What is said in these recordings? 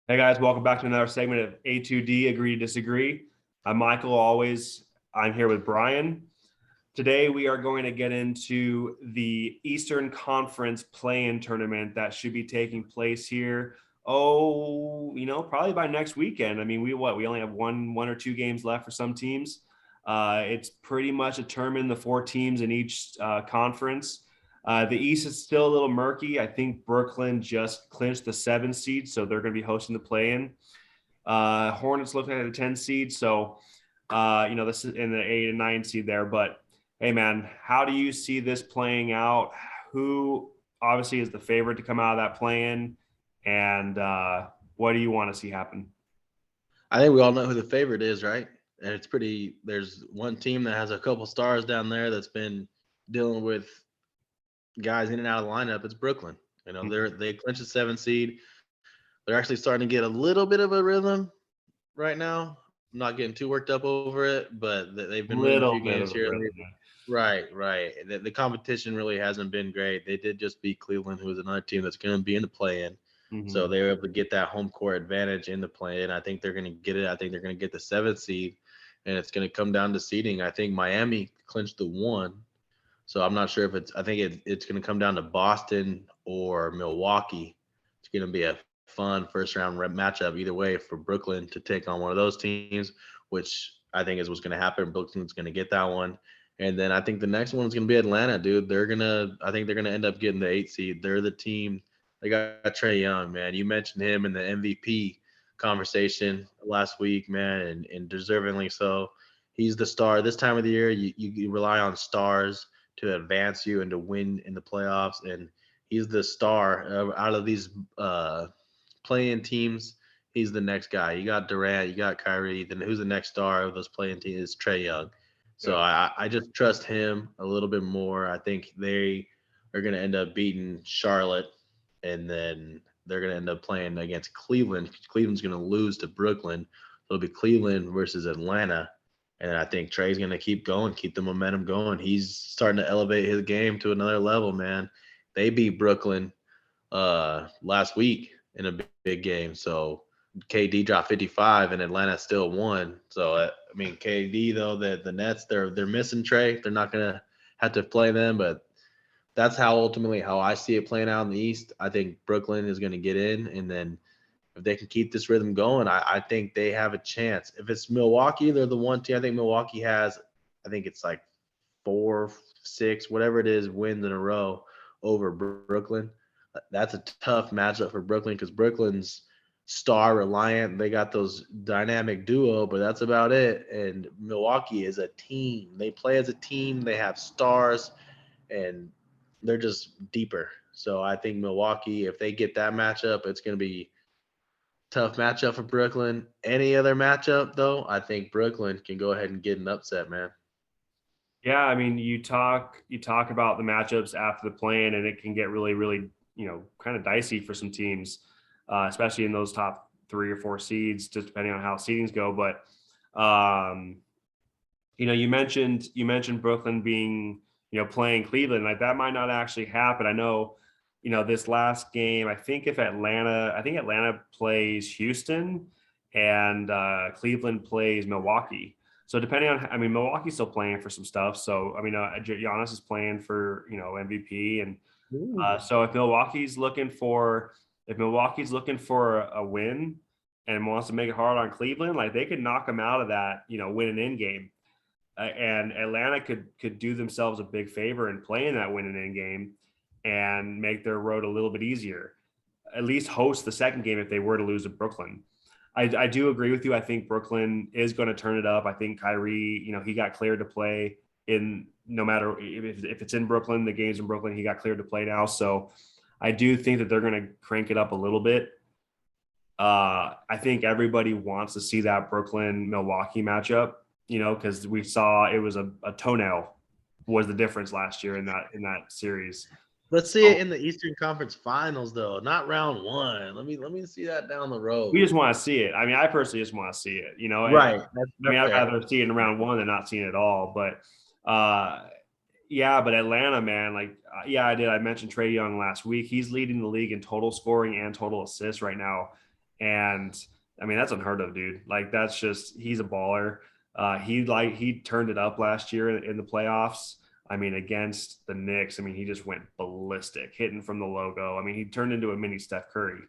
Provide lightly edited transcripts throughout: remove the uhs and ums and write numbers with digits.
Hey guys, welcome back to another segment of A2D, Agree to Disagree. I'm Michael, always. I'm here with Brian. Today we are going to get into the Eastern Conference play-in tournament that should be taking place here. Probably by next weekend. I mean, we only have one or two games left for some teams. It's pretty much determined the four teams in each conference. The East is still a little murky. I think Brooklyn just clinched the 7 seed, so they're going to be hosting the play-in. Hornets looking at a 10 seed, so this is in the 8 and 9 seed there. But hey, man, how do you see this playing out? Who obviously is the favorite to come out of that play-in, and what do you want to see happen? I think we all know who the favorite is, right? And it's pretty. There's one team that has a couple stars down there that's been dealing with guys in and out of the lineup. It's Brooklyn. They clinched the 7 seed. They're actually starting to get a little bit of a rhythm right now. I'm not getting too worked up over it, but they've been winning a few Little bit games of a here. rhythm. Right, right. The competition really hasn't been great. They did just beat Cleveland, who is another team that's going to be in the play-in. So Mm-hmm. they were able to get that home court advantage in the play-in. I think they're going to get it. I think they're going to get the 7th seed, and it's going to come down to seeding. I think Miami clinched the 1, so I'm not sure if it's. I think it's going to come down to Boston or Milwaukee. It's going to be a fun first-round matchup either way for Brooklyn to take on one of those teams, which I think is what's going to happen. Brooklyn's going to get that one. And then I think the next one is going to be Atlanta, dude. I think they're going to end up getting the 8 seed. They're the team. They got Trey Young, man. You mentioned him in the MVP conversation last week, man, and deservingly so. He's the star. This time of the year, you rely on stars to advance you and to win in the playoffs. And he's the star out of these playing teams. He's the next guy. You got Durant, you got Kyrie. Then who's the next star of those playing teams? Is Trey Young. So Yeah. I just trust him a little bit more. I think they are going to end up beating Charlotte, and then they're going to end up playing against Cleveland. Cleveland's going to lose to Brooklyn. It'll be Cleveland versus Atlanta. And I think Trey's going to keep going, keep the momentum going. He's starting to elevate his game to another level, man. They beat Brooklyn last week in a big game. So KD dropped 55 and Atlanta still won. So I mean KD though the Nets they're missing Trey. They're not gonna have to play them, but that's how ultimately how I see it playing out in the East. I think Brooklyn is gonna get in, and then if they can keep this rhythm going, I think they have a chance. If it's Milwaukee, they're the one team. I think Milwaukee has, I think it's like 4, 6, whatever it is, wins in a row over Brooklyn. That's a tough matchup for Brooklyn because Brooklyn's star reliant. They got those dynamic duo, but that's about it. And Milwaukee is a team. They play as a team. They have stars, and they're just deeper. So I think Milwaukee, if they get that matchup, it's going to be tough matchup for Brooklyn. Any other matchup though, I think Brooklyn can go ahead and get an upset, man. Yeah, I mean, you talk about the matchups after the plan, and it can get really, really, kind of dicey for some teams, especially in those top 3 or 4 seeds, just depending on how seedings go. But um, you mentioned Brooklyn being, playing Cleveland. Like that might not actually happen. I know, this last game, I think Atlanta plays Houston and Cleveland plays Milwaukee. So depending on, I mean, Milwaukee's still playing for some stuff. So I mean, Giannis is playing for MVP, and Ooh. so if Milwaukee's looking for a win and wants to make it hard on Cleveland, like they could knock them out of that, win an in game, and Atlanta could do themselves a big favor in playing that win and in game and make their road a little bit easier. At least host the second game if they were to lose to Brooklyn. I do agree with you. I think Brooklyn is going to turn it up. I think Kyrie, he got cleared to play in no matter if it's in Brooklyn, the game's in Brooklyn, he got cleared to play now. So I do think that they're going to crank it up a little bit. I think everybody wants to see that Brooklyn Milwaukee matchup, because we saw it was a toenail was the difference last year in that series. Let's see it So in the Eastern Conference Finals though, not round one. Let me see that down the we road. just want to see it. I mean, I personally just want to see it. Right. I mean, That's I'd fair. rather see it in round one than not seeing it at all. But yeah, but Atlanta, man, like, yeah, I did. I mentioned Trey Young last week. He's leading the league in total scoring and total assists right now. And I mean, that's unheard of, dude. Like that's just he's a baller. He turned it up last year in the playoffs. I mean, against the Knicks, I mean, he just went ballistic, hitting from the logo. I mean, he turned into a mini Steph Curry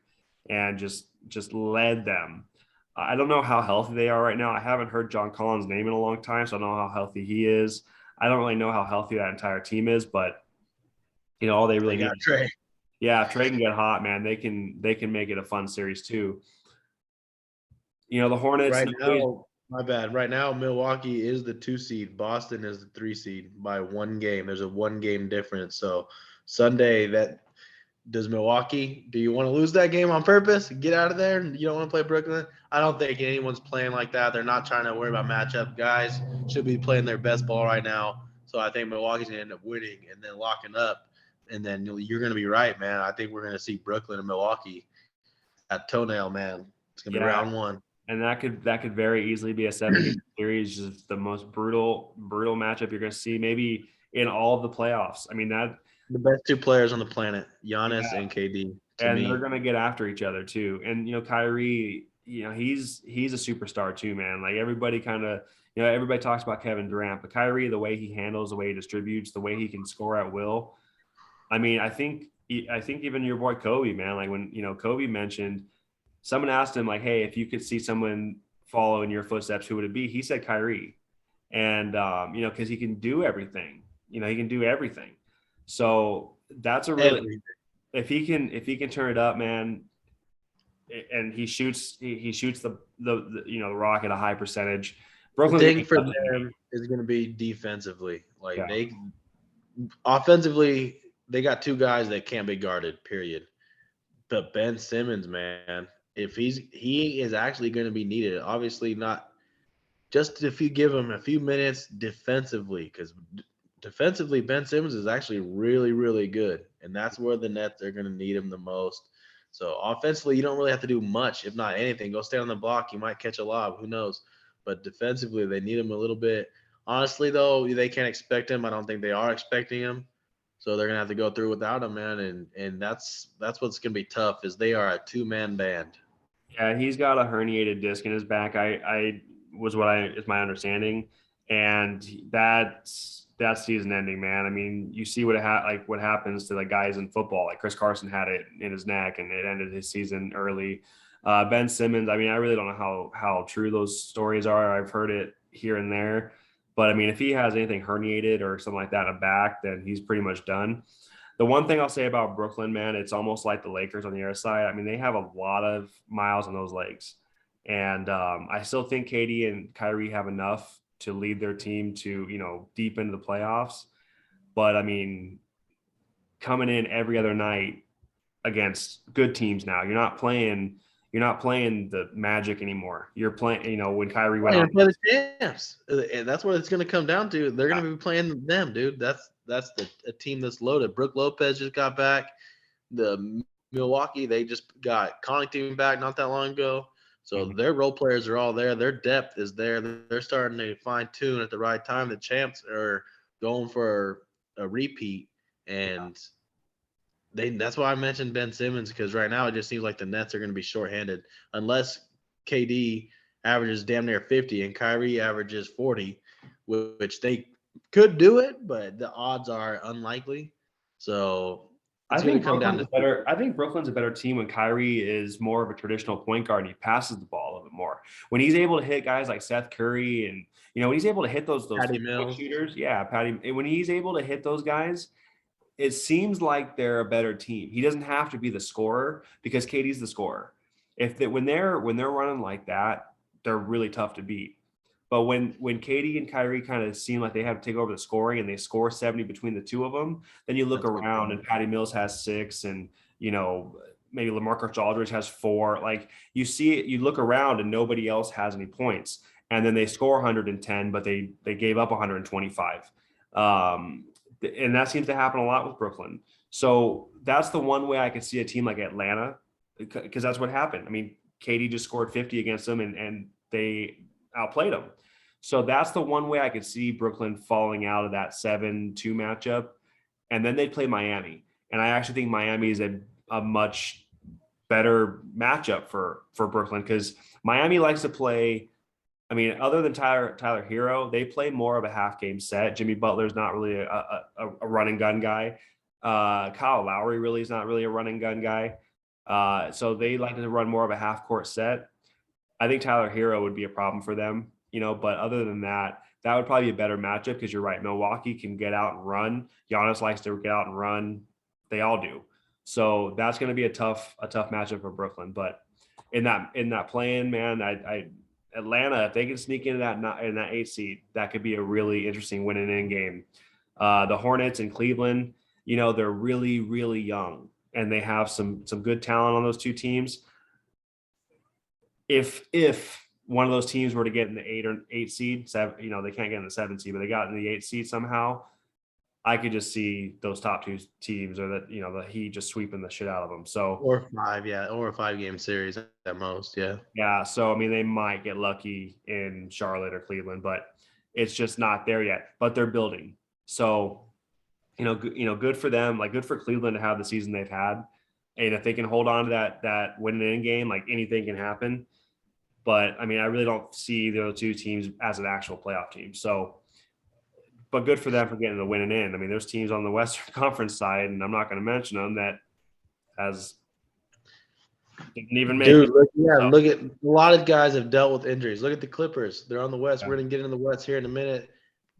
and just led them. I don't know how healthy they are right now. I haven't heard John Collins' name in a long time, so I don't know how healthy he is. I don't really know how healthy that entire team is, but all they really They need got is Trey. yeah, if Trey can get hot, man, they can make it a fun series too. The Hornets. Right now, my bad. Right now, Milwaukee is the 2 seed. Boston is the 3 seed by 1 game. There's a 1 game difference. So Sunday, that does Milwaukee? Do you want to lose that game on purpose? Get out of there. You don't want to play Brooklyn. I don't think anyone's playing like that. They're not trying to worry about matchup. Guys should be playing their best ball right now. So I think Milwaukee's gonna end up winning and then locking up. And then you're gonna be right, man. I think we're gonna see Brooklyn and Milwaukee at toenail, man. It's gonna be Yeah, round one. and that could very easily be a 7-game series. Just the most brutal matchup you're going to see, maybe in all of the playoffs. I mean that, The best 2 players on the planet, Giannis yeah, and KD, to and they're me. going to get after each other too. And Kyrie, he's a superstar too, man. Like everybody kind of, everybody talks about Kevin Durant, but Kyrie, the way he handles, the way he distributes, the way he can score at will. I mean, I think even your boy Kobe, man, like when Kobe mentioned, someone asked him like, "Hey, if you could see someone follow in your footsteps, who would it be?" He said Kyrie, and because he can do everything. He can do everything. So that's a really Every if he can turn it up, man, and he shoots the rock at a high percentage. the Brooklyn's gonna thing be for tough to beat. them is going to be defensively. Like Yeah, they offensively, they got 2 guys that can't be guarded. Period. But Ben Simmons, man, if he is actually going to be needed. Obviously, not just if you give him a few minutes defensively, because defensively, Ben Simmons is actually really, really good, and that's where the Nets are going to need him the most. So offensively, you don't really have to do much, if not anything. Go stay on the block. You might catch a lob. Who knows? But defensively, they need him a little bit. Honestly, though, they can't expect him. I don't think they are expecting him. So they're gonna have to go through without him, man. And that's what's gonna be tough is they are a 2-man band. yeah, he's got a herniated disc in his back. I was what I is my understanding, and that's season ending, man. I mean, you see what happens to the guys in football. Like Chris Carson had it in his neck, and it ended his season early. Ben Simmons, I mean, I really don't know how true those stories are. I've heard it here and there, but I mean, if he has anything herniated or something like that in the back, then he's pretty much done. The one thing I'll say about Brooklyn, man, it's almost like the Lakers on the other side. I mean, they have a lot of miles on those legs. And I still think KD and Kyrie have enough to lead their team to, deep into the playoffs. But I mean, coming in every other night against good teams now, you're not playing the Magic anymore. You're playing, when Kyrie went Playing on. to play the champs, and that's what it's gonna come down to. They're gonna be playing them, dude. That's a team that's loaded. Brooke Lopez just got back. The Milwaukee, they just got Connaughton back not that long ago. So their role players are all there. Their depth is there. They're starting to fine tune at the right time. The champs are going for a repeat, and that's why I mentioned Ben Simmons because right now it just seems like the Nets are going to be shorthanded unless KD averages damn near 50 and Kyrie averages 40, which they could do it, but the odds are unlikely. So I it's going to think come down Brooklyn's to better. I think Brooklyn's a better team when Kyrie is more of a traditional point guard and he passes the ball a little bit more. When he's able to hit guys like Seth Curry and when he's able to hit those Patty quick Mills. shooters, yeah, Patty. When he's able to hit those guys, it seems like they're a better team. He doesn't have to be the scorer because KD's the scorer. When they're running like that, they're really tough to beat. But when Katie and Kyrie kind of seem like they have to take over the scoring and they score 70 between the two of them, then you look That's a good around point. and Patty Mills has 6 and maybe LaMarcus Aldridge has 4. Like you see it, you look around and nobody else has any points. And then they score 110, but they gave up 125. And that seems to happen a lot with Brooklyn. So that's the one way I could see a team like Atlanta, because that's what happened. I mean, Katie just scored 50 against them and they outplayed them. So that's the one way I could see Brooklyn falling out of that 7-2 matchup. And then they'd play Miami. And I actually think Miami is a much better matchup for Brooklyn, because Miami likes to play. I mean, other than Tyler Hero, they play more of a half game set. Jimmy Butler's not really a run and gun guy. Kyle Lowry really is not really a run and gun guy. So they like to run more of a half court set. I think Tyler Hero would be a problem for them, but other than that, that would probably be a better matchup, because you're right. Milwaukee can get out and run. Giannis likes to get out and run. They all do. So that's going to be a tough matchup for Brooklyn. But in that play-in, man, I Atlanta, if they can sneak into that 8 seed, that could be a really interesting win-in game. The Hornets in Cleveland, they're really, really young, and they have some good talent on those two teams. If one of those teams were to get in the 8 seed, they can't get in the 7 seed, but they got in the 8 seed somehow, I could just see those top two teams, or the Heat just sweeping the shit out of them. So or a 5-game series at most, yeah. Yeah, so I mean, they might get lucky in Charlotte or Cleveland, but it's just not there yet. But they're building, so good for them. Like, good for Cleveland to have the season they've had, and if they can hold on to that winning game, like, anything can happen. But I mean, I really don't see the other two teams as an actual playoff team. So, but good for them for getting the winning in. I mean, there's teams on the Western Conference side, and I'm not going to mention them, that didn't even make Dude, it. look at a lot of guys have dealt with injuries. Look at the Clippers. They're on the West. Yeah. We're going to get in the West here in a minute.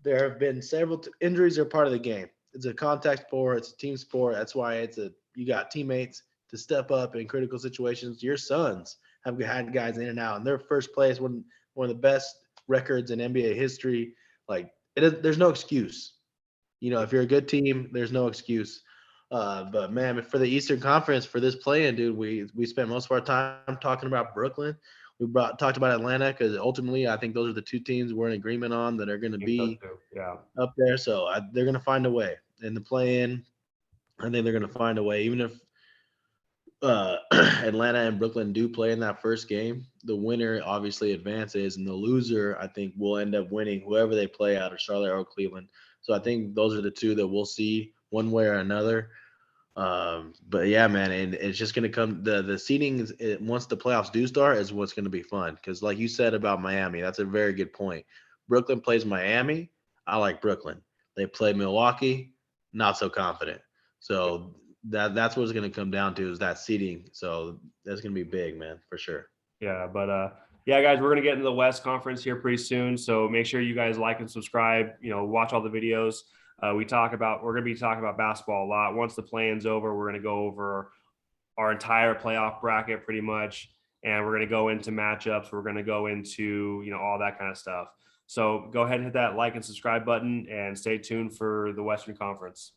There have been several injuries are part of the game. It's a contact sport. It's a team sport. That's why you got teammates to step up in critical situations. Your Suns have had guys in and out, and their first place, one of the best records in NBA history. Like, there's no excuse. If you're a good team, there's no excuse. But man, for the Eastern Conference, for this play-in, dude, we spent most of our time talking about Brooklyn. We talked about Atlanta, because ultimately I think those are the two teams we're in agreement on that are going to be up there. So they're going to find a way in the play-in. I think they're going to find a way, even if Atlanta and Brooklyn do play in that first game. The winner obviously advances, and the loser, I think, will end up winning whoever they play out of Charlotte or Cleveland. So I think those are the two that we'll see one way or another. But yeah, man, and it's just gonna come. The seeding once the playoffs do start is what's gonna be fun, because like you said about Miami, that's a very good point. Brooklyn plays Miami. I like Brooklyn. They play Milwaukee. Not so confident. So that's what it's gonna come down to, is that seeding. So that's gonna be big, man, for sure. Yeah, but yeah, guys, we're gonna get into the West Conference here pretty soon. So make sure you guys like and subscribe. Watch all the videos. We're gonna be talking about basketball a lot. Once the play-in's over, we're gonna go over our entire playoff bracket pretty much, and we're gonna go into matchups. We're gonna go into all that kind of stuff. So go ahead and hit that like and subscribe button, and stay tuned for the Western Conference.